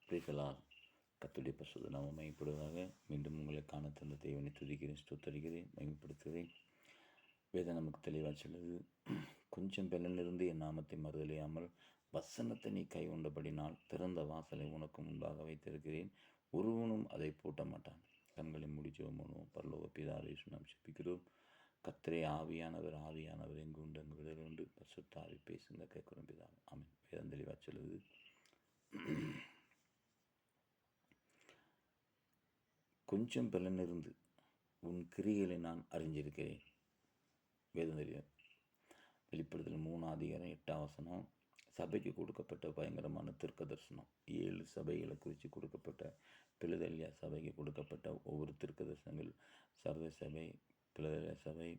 பிரைசலால் கர்த்தருடைய பரிசுத்த நாமம் மகிமைப்படுவதாக. மீண்டும் உங்களை காண தந்த தேவனை துதிக்கிறேன், ஸ்தோத்தரிக்கிறேன், மகிமைப்படுத்துகிறேன். வேதம் நமக்கு தெளிவாக சொல்லுது, கொஞ்சம் பெலனிலிருந்து என் நாமத்தை மறுதலியாமல் வசனத்தை நீ கை கொண்டபடினால் திறந்த வாசலை உனக்கு முன்பாக வைத்திருக்கிறேன், ஒருவனும் அதை பூட்ட மாட்டான். கண்களை மூடி ஜெபம் பண்ணுவோம். பரலோக பிதாவே, நாம் ஜெபிக்கிறோம். கர்த்தரே ஆவியானவர் எங்கு உண்டு அங்கு விடுதலை உண்டு. பரிசுத்த ஆவி பேசுங்க கேட்கிறோம் பிதாவே, ஆமென். வேதம் தெளிவாக சொல்லுது, கொஞ்சம் பலனிருந்து உன் கிரியைகளை நான் அறிஞ்சிருக்கிறேன். வேதம் தெரியும். வெளிப்படுத்தல் 3:8 சபைக்கு கொடுக்கப்பட்ட பயங்கரமான தீர்க்க தரிசனம். 7 சபைகளை குறித்து கொடுக்கப்பட்ட, பிலதெல்பியா சபைக்கு கொடுக்கப்பட்ட ஒவ்வொரு தீர்க்க தரிசனங்கள், சர்வ சபை, பிலதெல்பியா சபை,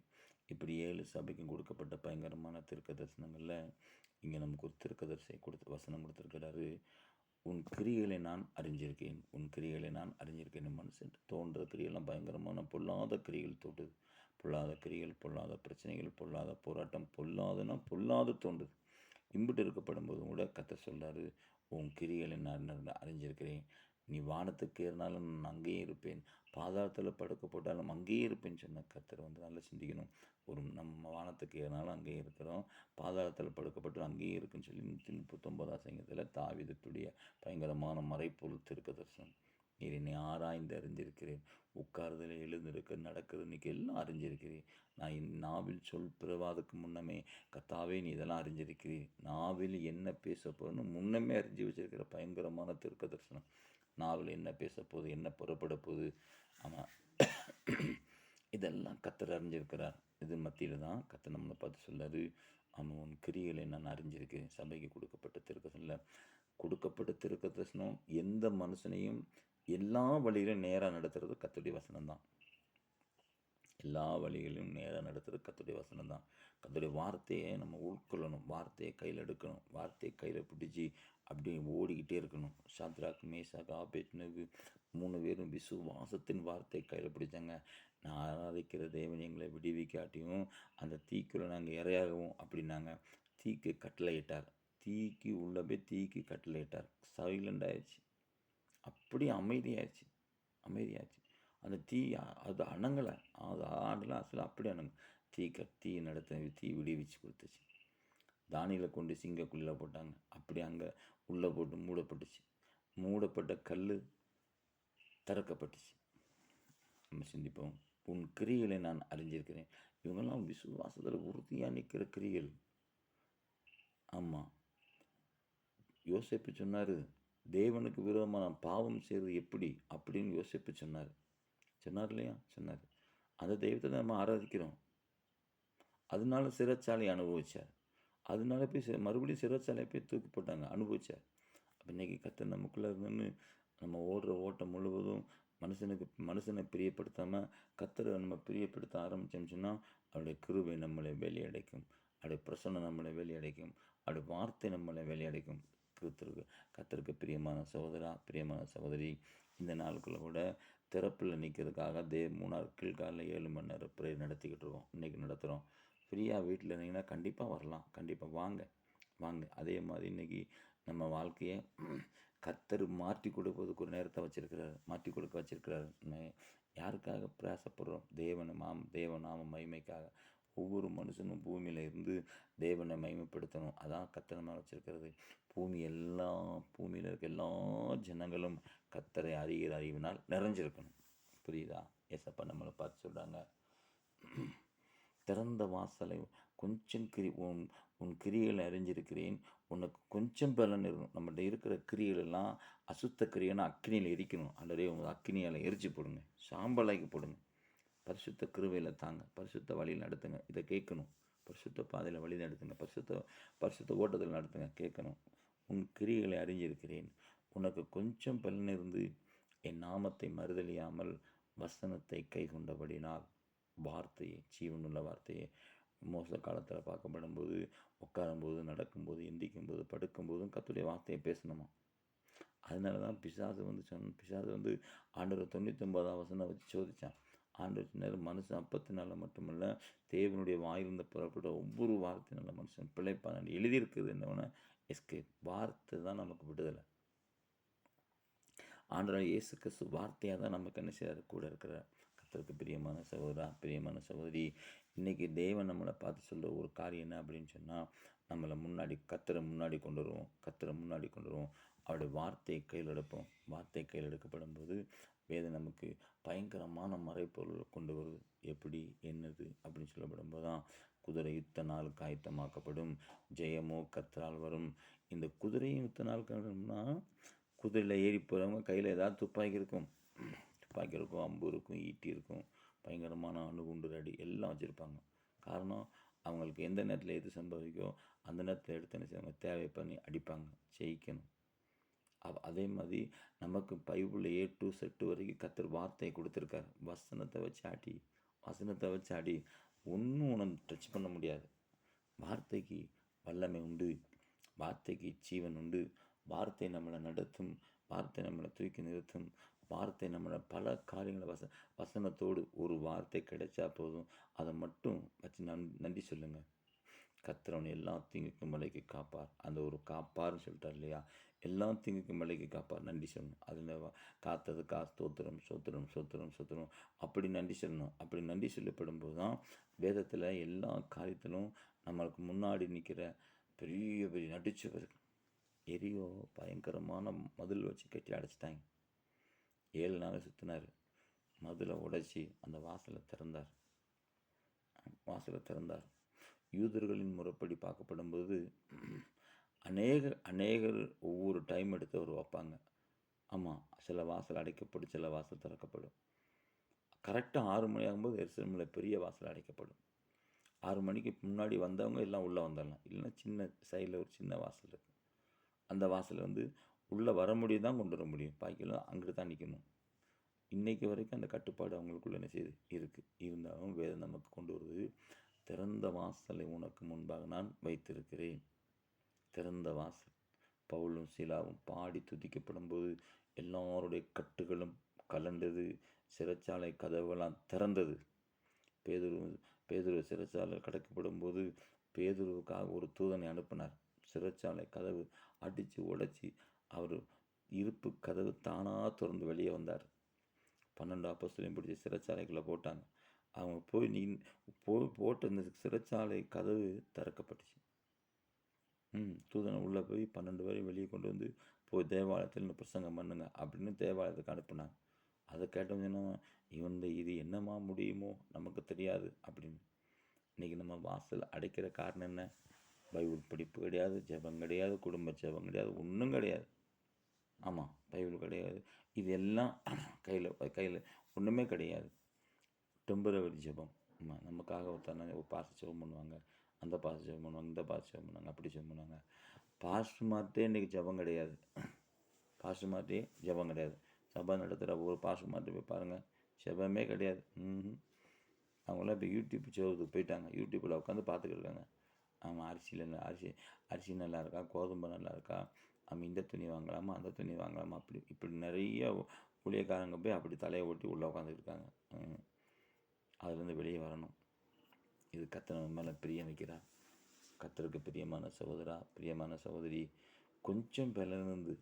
இப்படி 7 சபைக்கும் கொடுக்கப்பட்ட பயங்கரமான தீர்க்க தரிசனங்களில் இங்கே நமக்கு ஒரு தீர்க்கதரிசி வசனம் கொடுத்துருக்கிறாரு. உன் கிரிகளை நான் அறிஞ்சிருக்கேன், உன் கிரிகளை நான் அறிஞ்சிருக்கேன். மனுஷன் தோன்ற கிரியெல்லாம் பயங்கரமான பொல்லாத கிரிகள் தோன்றுது. பொல்லாத கிரிகள், பொல்லாத பிரச்சனைகள், பொல்லாத போராட்டம், பொல்லாத தோன்றுது. இம்பிட்டு இருக்கப்படும் போதும் கூட கர்த்தர் சொல்கிறாரு, உன் கிரிகளை நான் அறிஞ்சிருக்கிறேன். நீ வானத்துக்கு ஏறினாலும் நான் அங்கேயே இருப்பேன், பாதாளத்தில் படுக்க போட்டாலும் அங்கேயே இருப்பேன்னு சொன்ன கர்த்தர் நல்லா சிந்திக்கணும். நம்ம வானத்துக்கு ஏறினாலும் அங்கேயே இருக்கிறோம், பாதாளத்தில் படுக்கப்பட்டு அங்கேயே இருக்குன்னு சொல்லி 139 தாவீதுடைய பயங்கரமான மறைப்பொருள் தீர்க்க தரிசனம். நீர் என்னை ஆராய்ந்து அறிஞ்சிருக்கிறேன், உட்கார்தல எழுந்திருக்க நடக்கிறது இன்றைக்கி எல்லாம் அறிஞ்சிருக்கிறேன். நான் என் நாவில் சொல் பிறவாதுக்கு முன்னமே கர்த்தாவே நீ இதெல்லாம் அறிஞ்சிருக்கிறேன். நாவில் என்ன பேச போகணும்னு முன்னமே அறிஞ்சு வச்சிருக்கிற பயங்கரமான தீர்க்க தரிசனம். நாவில் என்ன பேச போகுது, என்ன புறப்பட போகுது, ஆமாம், இதெல்லாம் கர்த்தர் அறிஞ்சிருக்கிறார். இது மத்தியில் தான் கர்த்தர் நம்மளை பார்த்து சொல்லாரு, அவன் உன் கிரியைகளை நான் அறிஞ்சிருக்கேன். சபைக்கு கொடுக்கப்பட்ட தீர்க்க தரிசனம் எந்த மனுஷனையும் எல்லா வழியிலும் நேராக நடத்துறது கர்த்தருடைய வசனம் தான். எல்லா வழிகளிலும் நேராக நடத்துறது கர்த்தருடைய வசனம் தான். கர்த்தருடைய வார்த்தையை நம்ம உட்கொள்ளணும், வார்த்தையை கையில் எடுக்கணும், வார்த்தையை கையில் பிடிச்சி அப்படியே ஓடிக்கிட்டே இருக்கணும். சாத்ராக், மேஷாக், ஆபேத்நேகோ 3 பேரும் விசுவாசத்தின் வார்த்தையை கையில் பிடிச்சாங்க. நான் ஆராதிக்கிற தேவன் எங்களை விடுவிக்காட்டியும் அந்த தீக்குள்ளே நாங்கள் இரையாகவும் அப்படின்னாங்க. தீக்கு கட்டளையிட்டார், தீக்கு உள்ள போய் தீக்கு கட்டளையிட்டார். சைலண்ட் ஆயிடுச்சு, அப்படியே அமைதியாச்சு. அந்த தீ அது அணங்கலை, அது ஆடலாம் அசல அப்படி அணங்க. தீ நடத்த தீ விடுவிச்சு கொடுத்துச்சு. தானியில் கொண்டு சிங்கக்குள்ளே போட்டாங்க, அப்படி அங்கே உள்ளே போட்டு மூடப்பட்டுச்சு. மூடப்பட்ட கல் திறக்கப்பட்டுச்சு. நம்ம சிந்திப்போம், உன் கிரிகளை நான் அறிஞ்சிருக்கிறேன். இவங்கெல்லாம் விசுவாசத்தில் உறுதியாக நிற்கிற கிரிகள். ஆமாம், யோசேப்பு சொன்னார், தேவனுக்கு விரோதமாக நான் பாவம் செய்வது எப்படி அப்படின்னு யோசிப்பு சொன்னார் இல்லையா? சொன்னார். அந்த தெய்வத்தை நம்ம ஆராதிக்கிறோம், அதனால சிறைச்சாலை அனுபவித்தார். அதனால போய் மறுபடியும் சிறைச்சாலையை போய் தூக்கி போட்டாங்க, அனுபவித்தார். அப்போ இன்றைக்கி கர்த்தர் நமக்குள்ளே இருந்துன்னு நம்ம ஓடுற ஓட்டம் முழுவதும் மனுஷனை பிரியப்படுத்தாமல் கர்த்தரை நம்ம பிரியப்படுத்த ஆரம்பித்தோம்னு சொன்னால் அவருடைய கிருபை நம்மளை வேலையடைக்கும், அவருடைய பிரசன்னம் நம்மளை வேலையடைக்கும், அவருடைய வார்த்தை நம்மளை வேலையடைக்கும். கர்த்தருக்கு பிரியமான சகோதரா, பிரியமான சகோதரி, இந்த நாளுக்குள்ளே கூட திறப்பில் நிற்கிறதுக்காக 3 நாள் கீழ்காலில் 7 மணி நேரம் ப்ரேயர் நடத்திக்கிட்டு இருக்கோம். இன்றைக்கி நடத்துகிறோம். ஃப்ரீயாக வீட்டில் இருந்தீங்கன்னா கண்டிப்பாக வரலாம், கண்டிப்பாக வாங்க. அதே மாதிரி இன்றைக்கி நம்ம வாழ்க்கையை கர்த்தர் மாற்றி கொடுப்பதுக்கு ஒரு நேரத்தை மாற்றி கொடுக்க வச்சிருக்கிறார். யாருக்காக பிரயாசப்படுறோம்? தேவநாம மகிமைக்காக. ஒவ்வொரு மனுஷனும் பூமியில் இருந்து தேவனை மகிமைப்படுத்தணும். அதான் கர்த்தர் நம்ம வச்சிருக்கிறது. பூமியில் இருக்க எல்லா ஜனங்களும் கர்த்தரை அறிகிற அறிவினால் நிறைஞ்சிருக்கணும். புரியுதா? ஏசப்பா நம்மளை பார்த்து சொல்கிறாங்க, திறந்த வாசலை கொஞ்சம் உன் கிரியைகளை அறிஞ்சிருக்கிறேன், உனக்கு கொஞ்சம் பலன் இருக்கும். நம்மகிட்ட இருக்கிற கிரியைகளெல்லாம் அசுத்த கிரியைன்னா அக்கினியில் எரிக்கணும். அல்லது உங்கள் அக்கினியால் எரிச்சு போடுங்க, சாம்பலாக்கி போடுங்க. பரிசுத்த கிருபையில் தாங்க, பரிசுத்த வழியில் நடத்துங்க. இதை கேட்கணும். பரிசுத்த பாதையில் வழி நடத்துங்க, பரிசுத்த ஓட்டத்தில் நடத்துங்க, கேட்கணும். உன் கிரியைகளை அறிஞ்சிருக்கிறேன், உனக்கு கொஞ்சம் பலன் இருந்து என் நாமத்தை மறுதலியாமல் வசனத்தை கை கொண்டபடினால். வார்த்தையை, ஜீவனுள்ள வார்த்தையை மோச காலத்தில் பார்க்கப்படும்போது, உட்காரும்போது, நடக்கும்போது, எந்திக்கும்போது, படுக்கும்போதும் கர்த்தருடைய வார்த்தையை பேசணுமா. அதனால தான் பிசாசு ஆண்டவர் 99 வச்சு சோதித்தான். ஆண்டவர் சொன்னார், மனுஷன் அப்பத்தினால மட்டுமல்ல, தேவனுடைய வாயிலிருந்து புறப்பட்ட ஒவ்வொரு வார்த்தையினால மனுஷன் பிழைப்பான் எழுதியிருக்குது. என்னவென்னா எஸ்கேப். வார்த்தை தான் நமக்கு விடுதலை. ஆண்டவராகிய இயேசு கிறிஸ்து வார்த்தையாக தான் நமக்கு என்ன செய்றாரு? கூட இருக்கிறார். கர்த்தருக்கு பிரியமான சகோதரா, பிரியமான சகோதரி, இன்னைக்கு தேவன் நம்மள பார்த்து சொல்ற ஒரு காரியம் என்ன அப்படின்னு சொன்னா, நம்மள முன்னாடி கர்த்தர முன்னாடி கொண்டு வருவோம். கர்த்தர முன்னாடி கொண்டு வருவோம். அவருடைய வார்த்தையை கையில் எடுப்போம். வார்த்தை கையில் எடுக்கப்படும்போது, வேதம் நமக்கு பயங்கரமான மறைபொருளை கொண்டு வருது. எப்படி? என்னது? அப்படின்னு சொல்லப்படும்போது தான், குதிரை யுத்த நாளுக்கு ஆயத்தமாக்கப்படும். ஜெயமோ கர்த்தரால் வரும். இந்த குதிரையும் யுத்த நாளுக்கு வரணும்னா, குதிரையில் ஏறி போகிறவங்க கையில் ஏதாவது துப்பாக்கி இருக்கும். துப்பாக்கி இருக்கும், அம்பு இருக்கும், ஈட்டி இருக்கும், பயங்கரமான அணுகுண்டு ரெடி எல்லாம் வச்சுருப்பாங்க. காரணம், அவங்களுக்கு எந்த நேரத்தில் எது சம்பவிக்கோ அந்த நேரத்தில் எடுத்து என்ன செய்வாங்க? தேவை பண்ணி அடிப்பாங்க, ஜெயிக்கணும். அதே மாதிரி நமக்கு பைபிளில் ஏ டு செட்டு வரைக்கும் கர்த்தர் வார்த்தையை கொடுத்துருக்காரு. வசனத்தை வச்சு அடி, ஒன்றும் உன்னை டச் பண்ண முடியாது. வார்த்தைக்கு வல்லமை உண்டு. வார்த்தைக்கு ஜீவன் உண்டு. வார்த்தை நம்மளை நடத்தும். வார்த்தை நம்மளை தூக்கி நிறுத்தும். வார்த்தை நம்மளை பல காரியங்களை வசனத்தோடு ஒரு வார்த்தை கிடைச்சா போதும், அதை மட்டும் வச்சு நன்றி சொல்லுங்கள். கர்த்தர் அவனை எல்லா தீங்குக்கும் மலைக்கு காப்பார். அந்த ஒரு காப்பார்னு சொல்லிட்டார் இல்லையா? எல்லா தீங்குக்கும் மலைக்கு காப்பார். நன்றி சொல்லணும். அதில் காத்தது ஸ்தோத்திரம் சோத்திரம் சோத்திரம் சோத்திரம் அப்படி நன்றி சொல்லணும். அப்படி நன்றி சொல்லப்படும் போது தான் வேதத்தில் எல்லா காரியத்திலும் நம்மளுக்கு முன்னாடி நிற்கிற பெரிய பெரிய நடிச்சவர் எரியோ பயங்கரமான மதில் வச்சு கட்டி அடைச்சிட்டாங்க. 7 நாள் சுற்றினார். மதிலை உடைச்சி அந்த வாசலை திறந்தார். யூதர்களின் முறைப்படி பார்க்கப்படும்போது அநேகர் ஒவ்வொரு டைம் எடுத்து அவர் வைப்பாங்க. ஆமாம், சில வாசல் அடைக்கப்படும், சில வாசல் திறக்கப்படும். கரெக்டாக 6 மணி ஆகும்போது எருசலேமில் பெரிய வாசல் அடைக்கப்படும். 6 மணிக்கு முன்னாடி வந்தவங்க எல்லாம் உள்ளே வந்துடலாம். இல்லைன்னா சின்ன சைடில் ஒரு சின்ன வாசல் இருக்குது. அந்த வாசல் உள்ளே வர முடியும் தான் கொண்டு வர முடியும். பாக்கிலாம் அங்கிட்டு தான் நிற்கணும். இன்றைக்கு வரைக்கும் அந்த கட்டுப்பாடு அவங்களுக்குள்ள என்ன செய்யுது? இருக்குது. இருந்தாலும் வேதம் நமக்கு கொண்டு வருது. திறந்த வாசலை உனக்கு முன்பாக நான் வைத்திருக்கிறேன். திறந்த வாசல். பவுலும் சீலாவும் பாடி துதிக்கப்படும் போது எல்லாருடைய கட்டுகளும் கலண்டது. சிறைச்சாலை கதவுகளாம் திறந்தது. பேதுரு சிறைச்சாலை கடக்கப்படும் போது பேதுருவுக்காக ஒரு தூதனை அனுப்பினார். சிறைச்சாலை கதவு அடித்து உடைச்சி அவர் இருப்பு கதவு தானாக திறந்து வெளியே வந்தார். 12 அப்போஸ்தலரையும் பிடிச்சி சிறைச்சாலைக்குள்ளே போட்டாங்க. அவங்க போட்டு இந்த சிறைச்சாலை கதவு திறக்கப்பட்டுச்சு. தூதனை உள்ளே போய் 12 பேரையும் வெளியே கொண்டு வந்து போய் தேவாலயத்தில் பிரசங்கம் பண்ணுங்க அப்படின்னு தேவாலயத்துக்கு அனுப்புனாங்க. அதை கேட்டவங்க இது என்னமா முடியுமோ நமக்கு தெரியாது அப்படின்னு. இன்றைக்கி நம்ம வாசல் அடைக்கிற காரணம் என்ன? பைபிள் படிப்பு கிடையாது, ஜெபம் கிடையாது, குடும்ப ஜெபம் கிடையாது, ஒன்றும் கிடையாது. ஆமாம், பைபிள் கிடையாது. இது எல்லாம் கையில் ஒன்றுமே கிடையாது. டெம்பரவரி ஜெபம். ஆமாம், நமக்காக ஒரு பாஸ்டர் ஜெபம் பண்ணுவாங்க, அந்த பாஸ்டர் ஜெபம் பண்ணுவாங்க, இந்த பாஸ்டர் ஜெபம் பண்ணுவாங்க, அப்படி ஜெபம் பண்ணுவாங்க. பாஸ்டர்மார்ட்டே இன்றைக்கி ஜெபம் கிடையாது. சபை நடத்துகிற ஒரு பாஸ்டர்மார்ட்டே போய் பாருங்கள், ஜெபமே கிடையாது. அவங்களாம் இப்போ யூடியூப் ஜெபத்துக்கு போயிட்டாங்க. யூடியூப்பில் உட்காந்து பார்த்துக்கிருக்காங்க. ஆமாம், அரிசி நல்லா இருக்கா, கோதுமை நல்லா இருக்கா, இந்த துணி வாங்கலாமா, அந்த துணி வாங்கலாமா, இப்படி நிறைய ஊழியக்காரங்க போய் அப்படி தலையை ஓட்டி உள்ளே உட்காந்துருக்காங்க. அதுலேருந்து வெளியே வரணும். இது கர்த்தர் நம்ம மேலே பிரியம் வைக்கிறார். கர்த்தருக்கு பிரியமான சகோதரா, பிரியமான சகோதரி, கொஞ்சம் பிறந்து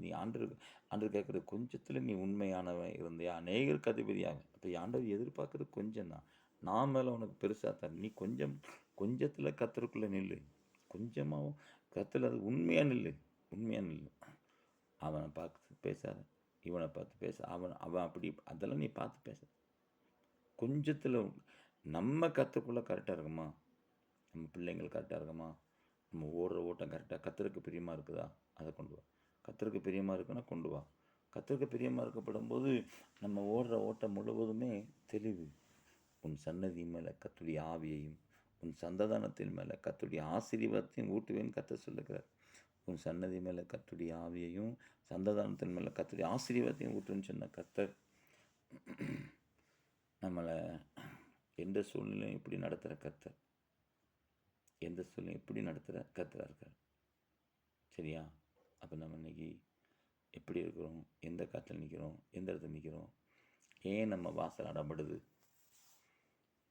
நீ ஆண்டவர் கேட்குறது கொஞ்சத்தில் நீ உண்மையானவன் இருந்தியா அநேகருக்கு அதிபதியாக. அப்போ ஆண்டவர் எதிர்பார்க்குறது கொஞ்சம் தான். நான் மேலே உனக்கு பெருசாக தரேன். நீ கொஞ்சத்தில் கர்த்தருக்குள்ளே நில்லு. கொஞ்சமாகவும் கர்த்தர் அது உண்மையாக நில்லு. அவனை பார்த்து பேசாத, இவனை பார்த்து பேச, அவன் அப்படி அதெல்லாம் நீ பார்த்து பேச. கொஞ்சத்தில் நம்ம கர்த்தருக்குள்ளே கரெக்டாக இருக்குமா? நம்ம பிள்ளைங்கள் கரெக்டாக இருக்குமா? நம்ம ஓடுற ஓட்டம் கரெக்டாக கர்த்தருக்கு பிரியமாக இருக்குதா? அதை கொண்டு வா. கர்த்தருக்கு பிரியமாக இருக்குன்னா கொண்டு வா. கர்த்தருக்கு பிரியமாக இருக்கப்படும் போது நம்ம ஓடுற ஓட்டம் முழுவதுமே தெளிவு. உன் சன்னதி மேலே கர்த்தருடைய ஆவியையும் உன் சந்ததானத்தின் மேலே கர்த்தருடைய ஆசீர்வாதத்தையும் ஊட்டுவேன்னு கர்த்தர் சொல்லுகிறார். உன் சன்னதி மேலே கர்த்தருடைய ஆவியையும் சந்ததானத்தின் மேலே கர்த்தருடைய ஆசீர்வாதத்தையும் ஊட்டுன்னு சொன்ன கர்த்தர் நம்மளை எந்த சூழ்நிலையும் இப்படி நடத்துகிற கர்த்தர், எந்த சூழ்நிலையும் இப்படி நடத்துகிற கர்த்தராக இருக்கார். சரியா? அப்போ நம்ம இன்னைக்கு எப்படி இருக்கிறோம்? எந்த காற்றில் நிற்கிறோம்? எந்த இடத்துல நிற்கிறோம்? ஏன் நம்ம வாசல் அடப்படுது?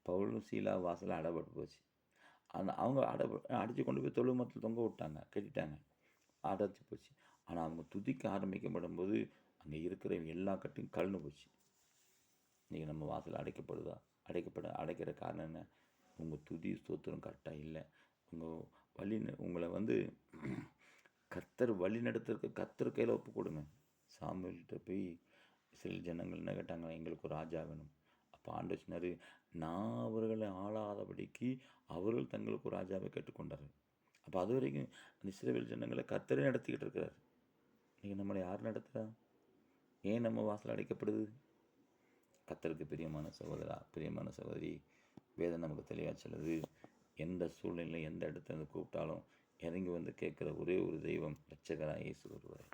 பவுலும் சீலா வாசல் அடப்பட்டு போச்சு. அவங்க அடித்து கொண்டு போய் தொழுமத்தில் தொங்க விட்டாங்க, கட்டிட்டாங்க, அடைச்சி போச்சு. ஆனால் அவங்க துதிக்க ஆரம்பிக்கப்படும் அங்கே இருக்கிற எல்லா கட்டையும் கலந்து போச்சு. இன்றைக்கி நம்ம வாசல் அடைக்கப்படுதா? அடைக்கிற காரணம் என்ன? உங்கள் துதி ஸ்தோத்திரம் கரெக்டாக இல்லை. உங்களை கர்த்தர் வழி நடத்துறதுக்கு கர்த்தர் கையில் ஒப்பு கொடுங்க. சாமுவேல்கிட்ட போய் சில ஜனங்கள் என்ன கேட்டாங்க, எங்களுக்கு ஒரு ராஜா வேணும். அப்போ ஆண்டவர் சொன்னார், நான் அவர்களை ஆளாதபடிக்கு அவர்கள் தங்களுக்கு ஒரு ராஜாவை கேட்டுக்கொண்டார். அப்போ அது வரைக்கும் அந்த இஸ்ரவேல் ஜனங்களை கர்த்தரே நடத்திக்கிட்டு இருக்கிறார். இன்றைக்கி நம்மளை யார் நடத்துகிறா? ஏன் நம்ம வாசல் அடைக்கப்படுது? கர்த்தருக்கு பிரியமான சகோதரா, பிரியமான சகோதரி, வேதம் நமக்கு தெளிவாக சொல்லுது, எந்த சூழ்நிலையில் எந்த இடத்துல கூப்பிட்டாலும் இறங்கி கேட்குற ஒரே ஒரு தெய்வம் இரட்சகராக இயேசு ஒருவர்.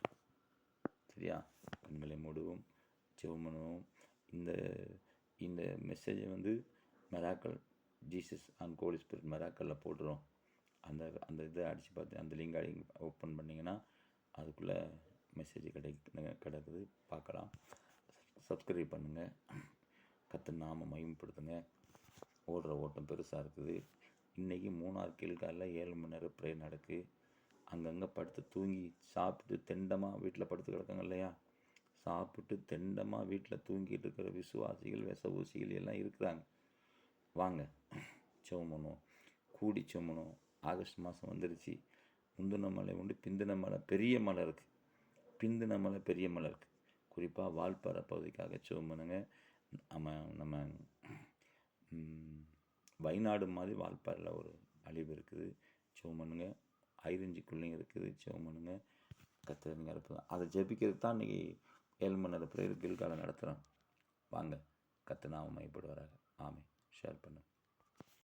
சரியா? கண்களை மூடுவோம், ஜெபம் பண்ணுவோம். இந்த இந்த மெசேஜை மெராக்கல் ஜீசஸ் அண்ட் ஹோலி ஸ்பிரிட் மெராக்கலில் போட்டுரும். அந்த இதை அடித்து பார்த்து அந்த லிங்க் ஓப்பன் பண்ணிங்கன்னா அதுக்குள்ளே மெசேஜ் கிடக்குது, பார்க்கலாம். சப்ஸ்கிரைப் பண்ணுங்கள். கர்த்தர் நாம மகிமைப்படுத்துங்க. ஓடுற ஓட்டம் பெருசாக இருக்குது. இன்றைக்கி 3 கீழ்காலில் 7 மணி நேரம் ப்ரேயர் நடக்கு. அங்கங்கே படுத்து தூங்கி சாப்பிட்டு தெண்டமாக வீட்டில் படுத்து கிடக்காங்க இல்லையா? சாப்பிட்டு தெண்டமாக வீட்டில் தூங்கிட்டு இருக்கிற விசுவாசிகள் விசவூசிகள் எல்லாம் இருக்கிறாங்க. வாங்க ஜெபம் பண்ணுவோம், கூடி ஜெபம் பண்ணுவோம். ஆகஸ்ட் மாதம் வந்துருச்சு. முந்தின மலை உண்டு, பிந்தின மலை பெரிய மலை இருக்குது. பிந்தின மலை பெரிய மலை இருக்குது. குறிப்பாக வால்பாறை பகுதிக்காக ஜெபம் பண்ணுங்க. நம்ம வயநாடு மாதிரி வால்பாறையில் ஒரு அழிவு இருக்குது, ஜெபம் பண்ணுங்க. ஐரஞ்சிக்குள்ளேயும் இருக்குது, ஜெபம் பண்ணுங்க. கர்த்தர் இருப்பது அதை ஜெபிக்கிறது தான் இன்றைக்கி 7 மணி நேரம் ப்ரேயர் கீழ்காலம் நடத்துகிறோம். வாங்க, கர்த்தர் நாம மகிமைப்படுவாராக. ஆமென். ஷேர் பண்ணுங்கள்.